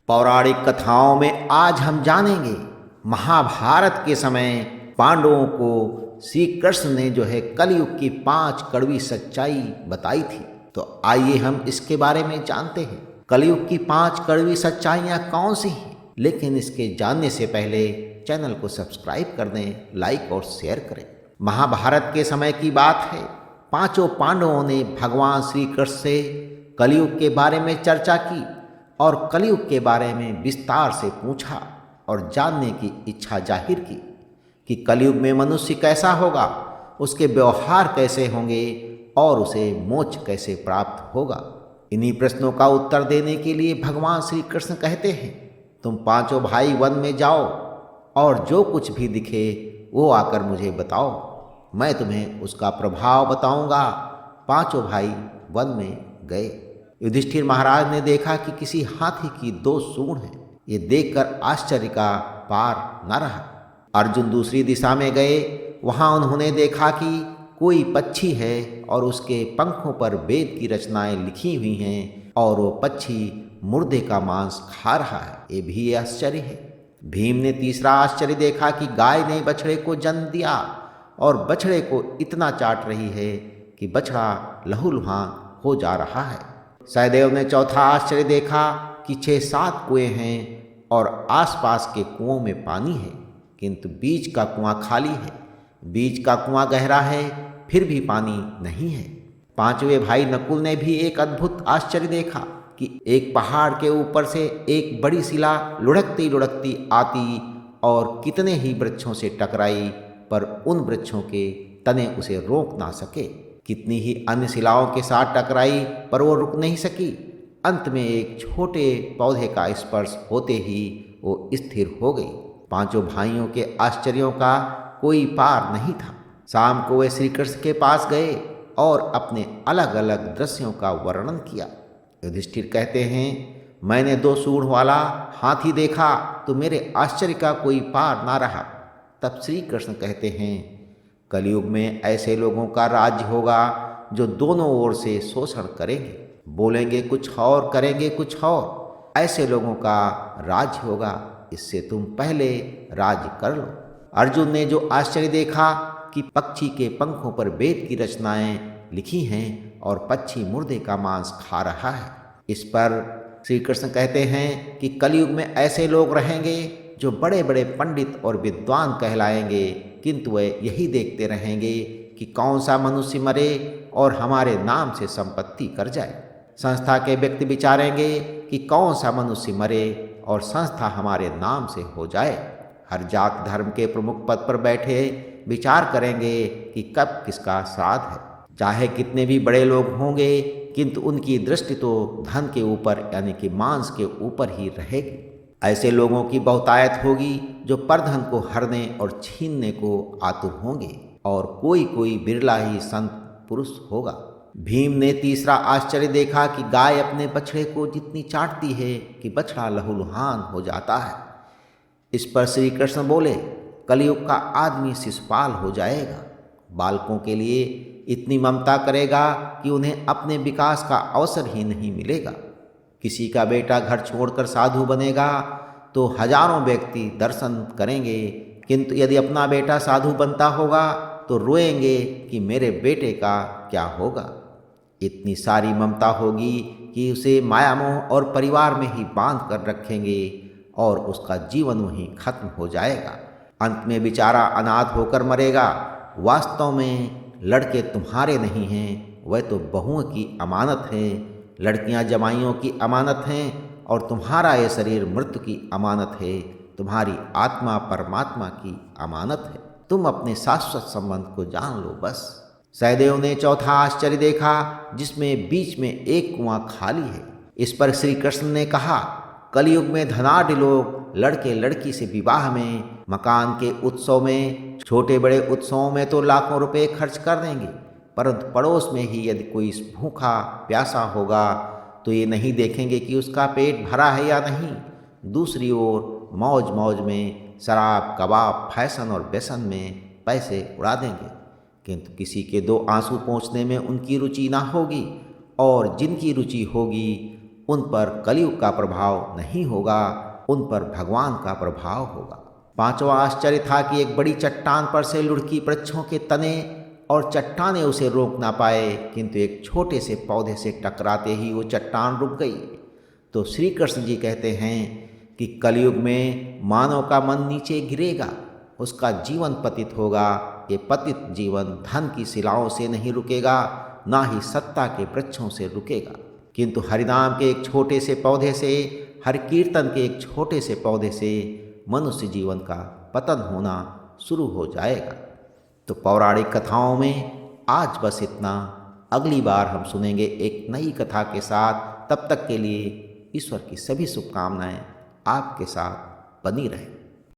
पौराणिक कथाओं में आज हम जानेंगे महाभारत के समय पांडवों को श्री कृष्ण ने कलयुग की 5 कड़वी सच्चाई बताई थी। तो आइए हम इसके बारे में जानते हैं। कलयुग की 5 कड़वी सच्चाइयाँ कौन सी हैं? लेकिन इसके जानने से पहले चैनल को सब्सक्राइब कर दें, लाइक और शेयर करें। महाभारत के समय की बात है। 5 पांडवों ने भगवान श्री कृष्ण से कलयुग के बारे में चर्चा की और कलयुग के बारे में विस्तार से पूछा और जानने की इच्छा जाहिर की कि कलयुग में मनुष्य कैसा होगा, उसके व्यवहार कैसे होंगे और उसे मोक्ष कैसे प्राप्त होगा। इन्हीं प्रश्नों का उत्तर देने के लिए भगवान श्री कृष्ण कहते हैं, तुम 5 भाई वन में जाओ और जो कुछ भी दिखे वो आकर मुझे बताओ, मैं तुम्हें उसका प्रभाव बताऊंगा। 5 भाई वन में गए। युधिष्ठिर महाराज ने देखा कि किसी हाथी की 2 सूंड हैं। ये देखकर आश्चर्य का पार न रहा। अर्जुन दूसरी दिशा में गए। वहां उन्होंने देखा कि कोई पक्षी है और उसके पंखों पर वेद की रचनाएं लिखी हुई हैं और वो पक्षी मुर्दे का मांस खा रहा है। ये भी आश्चर्य है। भीम ने तीसरा आश्चर्य देखा कि गाय ने बछड़े को जन्म दिया और बछड़े को इतना चाट रही है कि बछड़ा लहूलुहान हो जा रहा है। सहदेव ने चौथा आश्चर्य देखा कि 6-7 कुएं हैं और आसपास के कुओं में पानी है, किंतु बीच का कुआं खाली है। बीच का कुआं गहरा है, फिर भी पानी नहीं है। 5वें भाई नकुल ने भी एक अद्भुत आश्चर्य देखा कि एक पहाड़ के ऊपर से एक बड़ी शिला लुढ़कती लुढ़कती आती और कितने ही वृक्षों से टकराई, पर उन वृक्षों के तने उसे रोक ना सके। कितनी ही अन्य शिलाओं के साथ टकराई, पर वो रुक नहीं सकी। अंत में एक छोटे पौधे का स्पर्श होते ही वो स्थिर हो गई। 5 भाइयों के आश्चर्यों का कोई पार नहीं था। शाम को वे श्री कृष्ण के पास गए और अपने अलग अलग दृश्यों का वर्णन किया। युधिष्ठिर कहते हैं, मैंने 2 सूंड वाला हाथी देखा तो मेरे आश्चर्य का कोई पार ना रहा। तब श्री कृष्ण कहते हैं, कलयुग में ऐसे लोगों का राज्य होगा जो दोनों ओर से शोषण करेंगे, बोलेंगे कुछ और करेंगे कुछ और। ऐसे लोगों का राज्य होगा, इससे तुम पहले राज्य कर लो। अर्जुन ने जो आश्चर्य देखा कि पक्षी के पंखों पर वेद की रचनाएं लिखी हैं और पक्षी मुर्दे का मांस खा रहा है। इस पर श्री कृष्ण कहते हैं कि कलयुग में ऐसे लोग रहेंगे जो बड़े बड़े पंडित और विद्वान कहलाएंगे, किंतु वे यही देखते रहेंगे कि कौन सा मनुष्य मरे और हमारे नाम से संपत्ति कर जाए। संस्था के व्यक्ति विचारेंगे कि कौन सा मनुष्य मरे और संस्था हमारे नाम से हो जाए। हर जात धर्म के प्रमुख पद पर बैठे विचार करेंगे कि कब किसका श्राद्ध है। चाहे कितने भी बड़े लोग होंगे, किंतु उनकी दृष्टि तो धन के ऊपर यानी कि मांस के ऊपर ही रहेगी। ऐसे लोगों की बहुतायत होगी जो परधन को हरने और छीनने को आतुर होंगे और कोई कोई बिरला ही संत पुरुष होगा। भीम ने तीसरा आश्चर्य देखा कि गाय अपने बछड़े को जितनी चाटती है कि बछड़ा लहूलुहान हो जाता है। इस पर श्री कृष्ण बोले, कलयुग का आदमी शिशुपाल हो जाएगा। बालकों के लिए इतनी ममता करेगा कि उन्हें अपने विकास का अवसर ही नहीं मिलेगा। किसी का बेटा घर छोड़कर साधु बनेगा तो हजारों व्यक्ति दर्शन करेंगे, किंतु यदि अपना बेटा साधु बनता होगा तो रोएंगे कि मेरे बेटे का क्या होगा। इतनी सारी ममता होगी कि उसे मायामोह और परिवार में ही बांध कर रखेंगे और उसका जीवन वहीं खत्म हो जाएगा। अंत में बेचारा अनाथ होकर मरेगा। वास्तव में लड़के तुम्हारे नहीं हैं, वह तो बहुओं की अमानत है। लड़कियां जमाइयों की अमानत हैं और तुम्हारा ये शरीर मृत्यु की अमानत है। तुम्हारी आत्मा परमात्मा की अमानत है। तुम अपने शाश्वत संबंध को जान लो बस। सहदेव ने चौथा आश्चर्य देखा जिसमें बीच में एक कुआं खाली है। इस पर श्री कृष्ण ने कहा, कलयुग में धनाढ्य लोग लड़के लड़की से विवाह में, मकान के उत्सव में, छोटे बड़े उत्सवों में तो लाखों रुपए खर्च कर देंगे, परंतु पड़ोस में ही यदि कोई भूखा प्यासा होगा तो ये नहीं देखेंगे कि उसका पेट भरा है या नहीं। दूसरी ओर मौज मौज में शराब, कबाब, फैशन और व्यसन में पैसे उड़ा देंगे, किंतु किसी के 2 आंसू पोंछने में उनकी रुचि ना होगी और जिनकी रुचि होगी उन पर कलयुग का प्रभाव नहीं होगा, उन पर भगवान का प्रभाव होगा। पांचवा आश्चर्य था कि एक बड़ी चट्टान पर से लुढ़की वृक्षों के तने और चट्टानें उसे रोक ना पाए, किंतु एक छोटे से पौधे से टकराते ही वो चट्टान रुक गई। तो श्री कृष्ण जी कहते हैं कि कलयुग में मानव का मन नीचे गिरेगा, उसका जीवन पतित होगा। ये पतित जीवन धन की शिलाओं से नहीं रुकेगा, ना ही सत्ता के वृक्षों से रुकेगा, किंतु हरिनाम के एक छोटे से पौधे से, हरि कीर्तन के एक छोटे से पौधे से मनुष्य जीवन का पतन होना शुरू हो जाएगा। तो पौराणिक कथाओं में आज बस इतना। अगली बार हम सुनेंगे एक नई कथा के साथ। तब तक के लिए ईश्वर की सभी शुभकामनाएं आपके साथ बनी रहें।